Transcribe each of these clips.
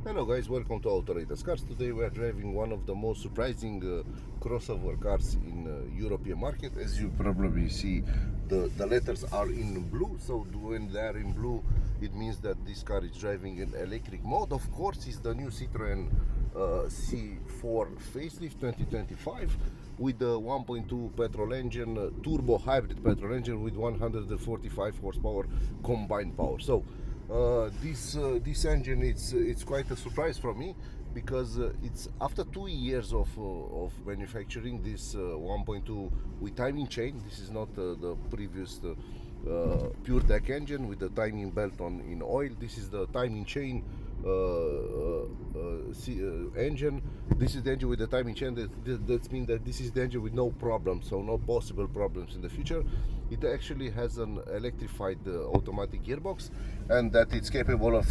Hello guys, welcome to Autolatest Cars. Today we are driving one of the most surprising crossover cars in European market. As you probably see, the letters are in blue, so when they are in blue it means that this car is driving in electric mode. Of course, it's the new Citroen C4 facelift 2025 with the 1.2 petrol engine, turbo hybrid petrol engine with 145 horsepower combined power. So this engine, it's quite a surprise for me, because it's after 2 years of manufacturing this 1.2 with timing chain. This is not the previous pure deck engine with the timing belt in oil. This is the timing chain engine. This is the engine with the timing chain. That means that this is the engine with no problems, so no possible problems in the future. It actually has an electrified automatic gearbox, and that it's capable of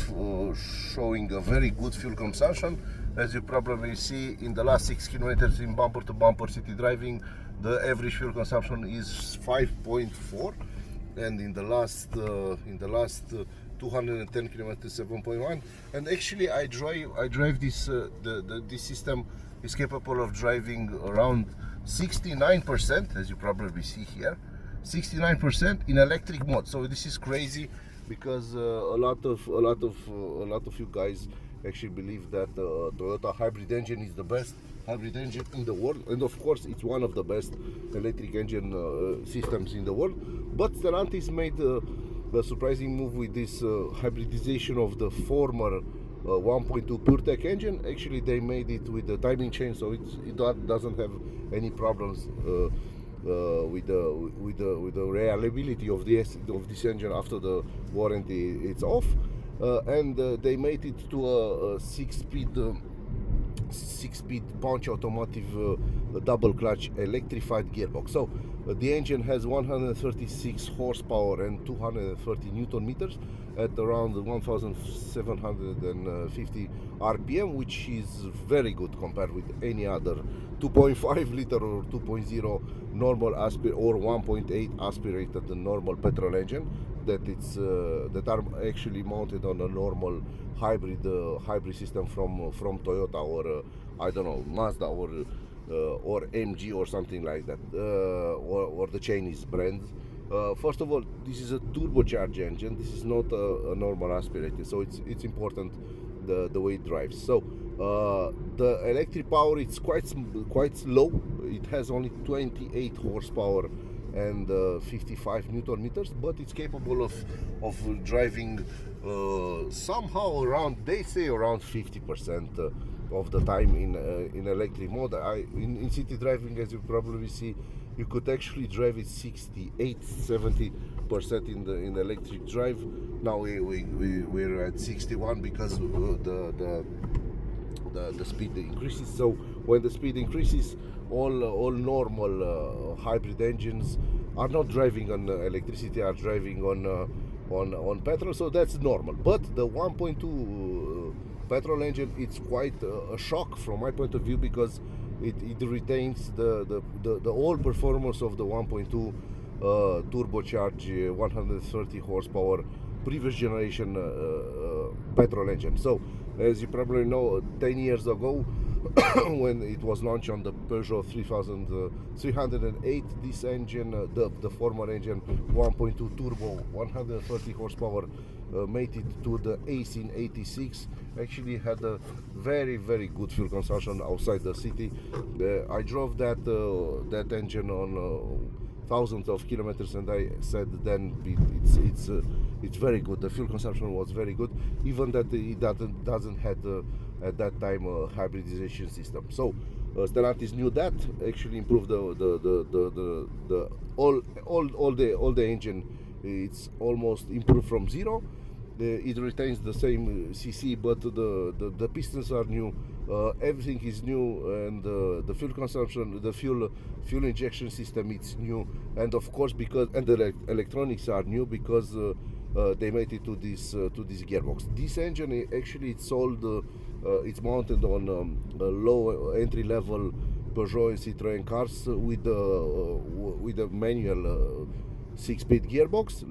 showing a very good fuel consumption. As you probably see, in the last 6 kilometers in bumper to bumper city driving, the average fuel consumption is 5.4, and in the last 210 kilometers 7.1. And actually I drive this this system is capable of driving around 69%, as you probably see here, 69% in electric mode. So this is crazy, because a lot of you guys actually believe that Toyota hybrid engine is the best hybrid engine in the world, and of course it's one of the best electric engine systems in the world. But Stellantis made a surprising move with this hybridization of the former 1.2 PureTech engine. Actually, they made it with the timing chain, so it doesn't have any problems with the reliability of this engine after the warranty it's off. And they made it to a six-speed punch automotive double clutch electrified gearbox. So the engine has 136 horsepower and 230 newton meters at around 1750 rpm, which is very good compared with any other 2.5 liter or 2.0 normal or 1.8 aspirated normal petrol engine that are actually mounted on a normal hybrid system from Toyota, or I don't know, Mazda or MG or something like that, or the Chinese brands. First of all, this is a turbocharged engine. This is not a normal aspirated, so it's important the way it drives. So the electric power, it's quite slow. It has only 28 horsepower and 55 newton meters, but it's capable of driving somehow around, they say, around 50% of the time in electric mode. In city driving, as you probably see, you could actually drive it 68-70% in electric drive. Now we're at 61 because the speed increases. So when the speed increases, all normal hybrid engines are not driving on electricity, are driving on petrol, so that's normal. But the 1.2 petrol engine, it's quite a shock from my point of view, because it retains the old performance of the 1.2 turbocharged 130 horsepower previous generation petrol engine. So as you probably know, 10 years ago when it was launched on the Peugeot 308, this engine, the former engine 1.2 turbo 130 horsepower, made it to the E-DSC6. Actually had a very good fuel consumption outside the city. I drove that engine on thousands of kilometers, and I said then it's very good. The fuel consumption was very good, even that it doesn't have at that time a hybridization system. So Stellantis knew that, actually improved all the engine. It's almost improved from zero. It retains the same cc, but the pistons are new. Everything is new, and the fuel consumption, the fuel injection system, it's new, and of course the electronics are new, because they made it to this gearbox. This engine, actually, it's sold. It's mounted on low entry-level Peugeot and Citroen cars with a manual 6-speed gearbox,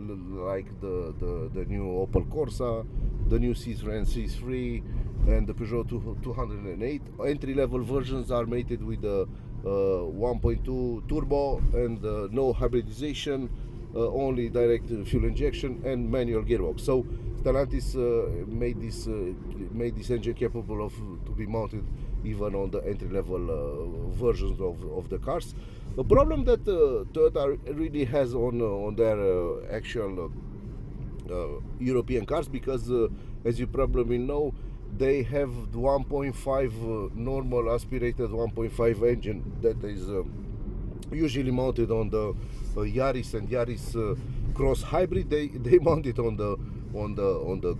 like the new Opel Corsa, the new Citroen C3, and the Peugeot 208. Entry-level versions are mated with the 1.2 turbo and no hybridization, only direct fuel injection and manual gearbox. So Stellantis made this engine capable of to be mounted even on the entry-level versions of the cars. The problem that Toyota really has on their actual European cars, because as you probably know, they have the 1.5 normal aspirated 1.5 engine that is usually mounted on the Yaris and Yaris Cross Hybrid. They mount it on the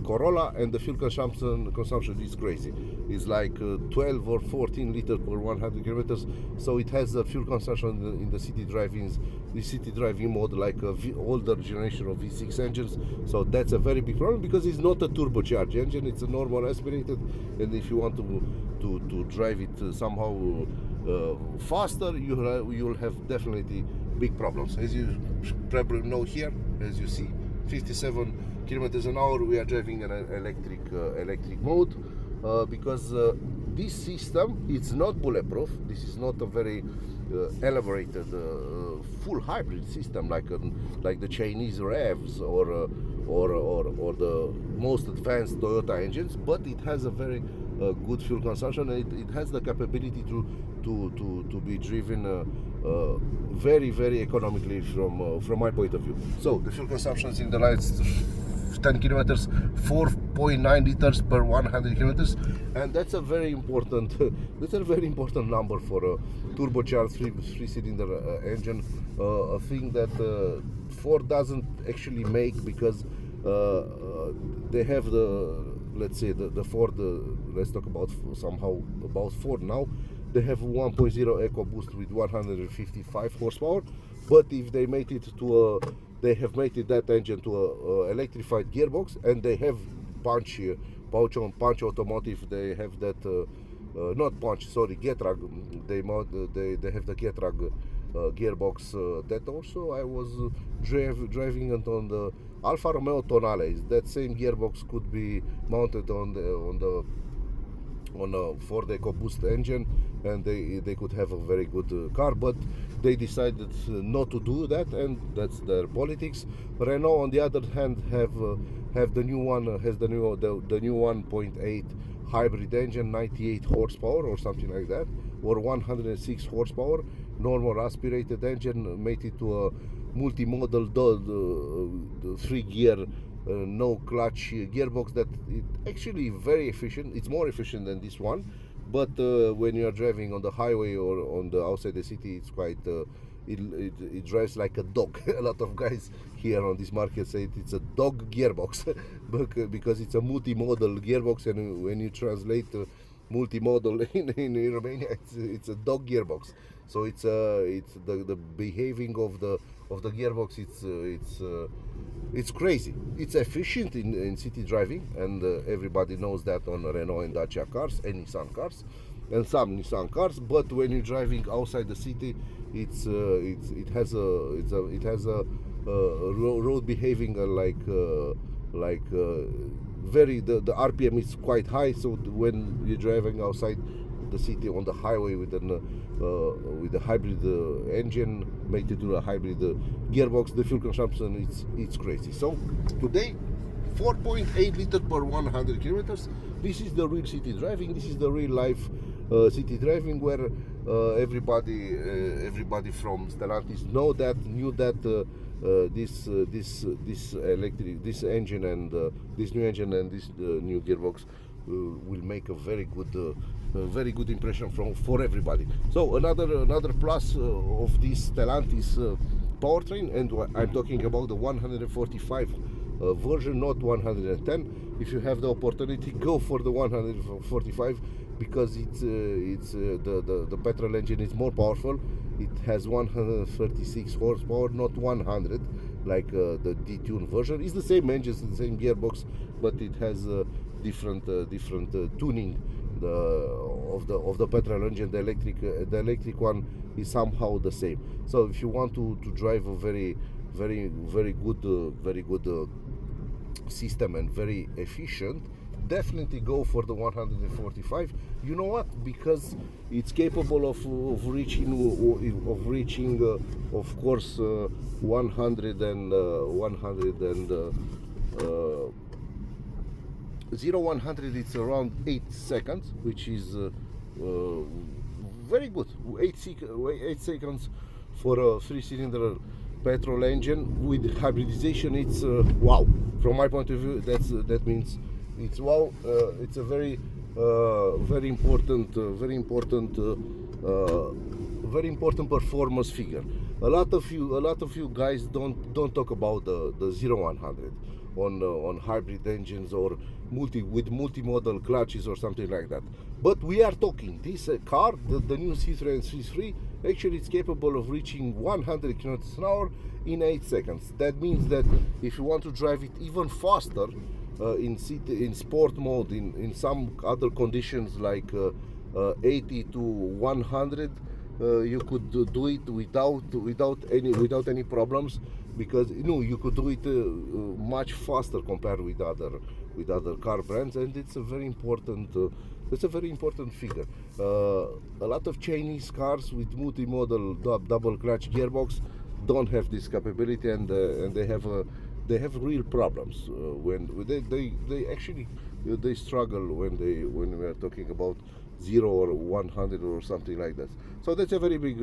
Corolla, and the fuel consumption is crazy. It's like 12 or 14 liters per 100 kilometers. So it has a fuel consumption in the city driving mode like older generation of V6 engines. So that's a very big problem, because it's not a turbocharged engine; it's a normal aspirated. And if you want to drive it somehow faster, you'll have definitely big problems. As you probably know here, as you see, 57 kilometers an hour, we are driving an electric mode, because this system, it's not bulletproof. This is not a very elaborated full hybrid system like the Chinese REVs or the most advanced Toyota engines, but it has a very good fuel consumption, and it has the capability to be driven very, very economically from my point of view. So the fuel consumption is in the last 10 kilometers, 4.9 liters per 100 kilometers, and that's a very important number for a turbocharged three-cylinder engine. A thing that Ford doesn't actually make, because they have let's say the Ford. Let's talk about Ford now. They have 1.0 EcoBoost with 155 horsepower, but if they made it they have mated that engine to a electrified gearbox, and they have Punch Automotive. They have that not Punch, sorry, Getrag. They have the Getrag gearbox. That also I was driving it on the Alfa Romeo Tonale. That same gearbox could be mounted on a Ford EcoBoost engine, and they could have a very good car, but they decided not to do that, and that's their politics. Renault, on the other hand, has the new 1.8 hybrid engine, 98 horsepower or something like that, or 106 horsepower, normal aspirated engine, mated to a multimodal 3-gear no clutch gearbox that it actually very efficient. It's more efficient than this one, but when you are driving on the highway or on the outside the city, it's quite it drives like a dog. A lot of guys here on this market say it's a dog gearbox because it's a multimodal gearbox, and when you translate multimodal in Romania, it's a dog gearbox. So it's the behaving of the gearbox. It's crazy. It's efficient in city driving, and everybody knows that on Renault and Dacia cars and Nissan cars and some Nissan cars. But when you're driving outside the city, it has a road behaving like very the RPM is quite high. So when you're driving outside the city on the highway with the hybrid engine mated to a hybrid gearbox, the fuel consumption it's crazy. So today, 4.8 liters per 100 kilometers. This is the real city driving. This is the real life city driving, where everybody from Stellantis knew that this engine and this new engine and this new gearbox will make a very good impression for everybody. So another plus of this Stellantis powertrain, and I'm talking about the 145 version, not 110. If you have the opportunity, go for the 145, because the petrol engine is more powerful. It has 136 horsepower, not 100 like the detuned version. It's the same engine, the same gearbox, but it has different tuning of the petrol engine. The electric one is somehow the same. So if you want to drive a very good system and very efficient, definitely go for the 145. You know what? Because it's capable of reaching, of course, 100 and 0-100. It's around 8 seconds, which is very good. 8 seconds for a 3-cylinder petrol engine with hybridization. It's wow. From my point of view, that means it's wow. It's a very important performance figure. A lot of you guys don't talk about the 0-100 on hybrid engines or multimodal clutches or something like that. But we are talking this car, the new Citroen C3. Actually, it's capable of reaching 100 km an hour in 8 seconds. That means that if you want to drive it even faster in sport mode, in some other conditions like 80 to 100, you could do it without any problems, because you could do it much faster compared with other car brands, and it's a very important figure. A lot of Chinese cars with multimodal double clutch gearbox don't have this capability, and they have real problems when they struggle when we are talking about 0 or 100 or something like that. So that's a very big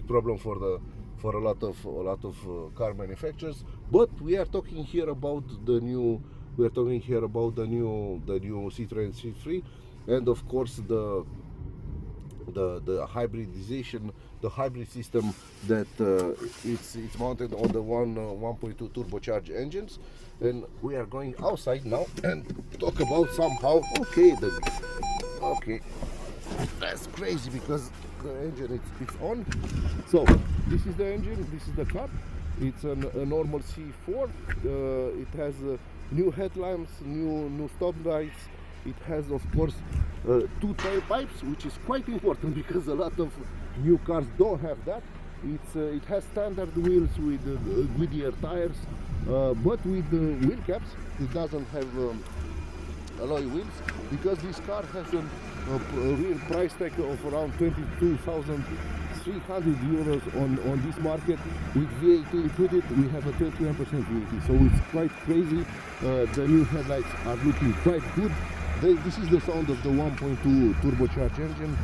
problem for a lot of car manufacturers. But we are talking here about the new Citroen C3, and of course the hybridization, the hybrid system that it's mounted on the 1.2 turbocharged engines. And we are going outside now and talk about somehow. Okay, that's crazy because the engine it's on. So this is the engine, this is the car. It's a normal C4. It has new headlamps, new stop lights. It has, of course, 2 tailpipes, which is quite important because a lot of new cars don't have that. It has standard wheels with Goodyear tires, but with wheel caps. It doesn't have alloy wheels, because this car has a real price tag of around 22,300 euros on this market. With VAT included, we have a 21% VAT, so it's quite crazy. The new headlights are looking quite good. This is the sound of the 1.2 turbocharged engine,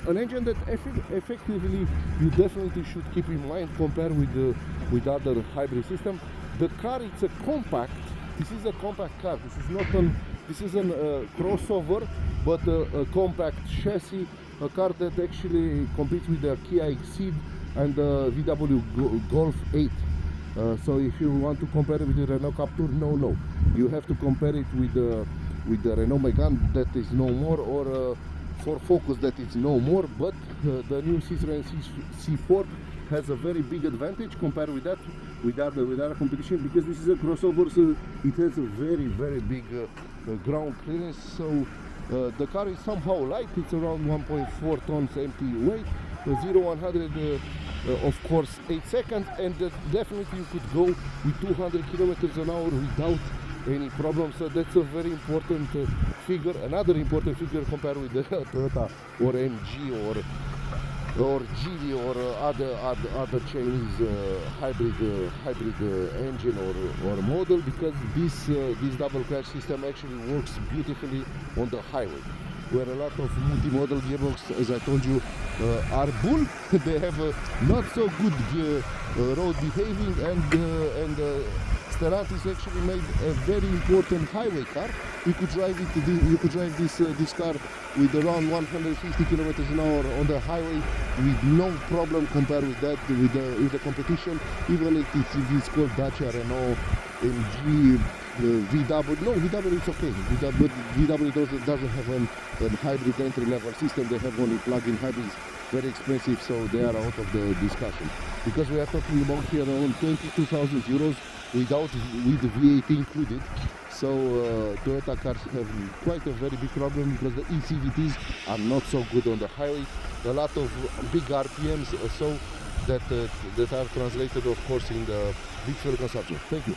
an engine that effectively you definitely should keep in mind compared with other hybrid system. The car, it's a compact. This is a compact car. This is a crossover, but a compact chassis. A car that actually competes with the Kia Exceed and the VW Golf 8. So if you want to compare it with the Renault Captur, no, you have to compare it with the Renault Megane that is no more, or Ford Focus that is no more. But the new Citroen C4 has a very big advantage compared with other competition, because this is a crossover, so it has a very big ground clearance. So the car is somehow light. It's around 1.4 tons empty weight. 0-100 of course 8 seconds, and definitely you could go with 200 kilometers an hour without any problem. So that's a very important figure, another important figure compared with the Toyota or MG or Geely or other Chinese hybrid engine or model, because this double clutch system actually works beautifully on the highway, where a lot of multimodal gearbox, as I told you, are bull. They have not so good road behaving, and Stellantis actually made a very important highway car. You could drive this car with around 150 kilometers an hour on the highway with no problem compared with that with the competition. Even if it's called Dacia, Renault, MG, VW. No, VW is okay. VW doesn't have a hybrid entry level system. They have only plug-in hybrids, very expensive, so they are out of the discussion. Because we are talking about here around 22,000 euros with VAT included. So Toyota cars have quite a very big problem, because the eCVTs are not so good on the highway. A lot of big RPMs, so that are translated, of course, in the big fuel consumption. Thank you.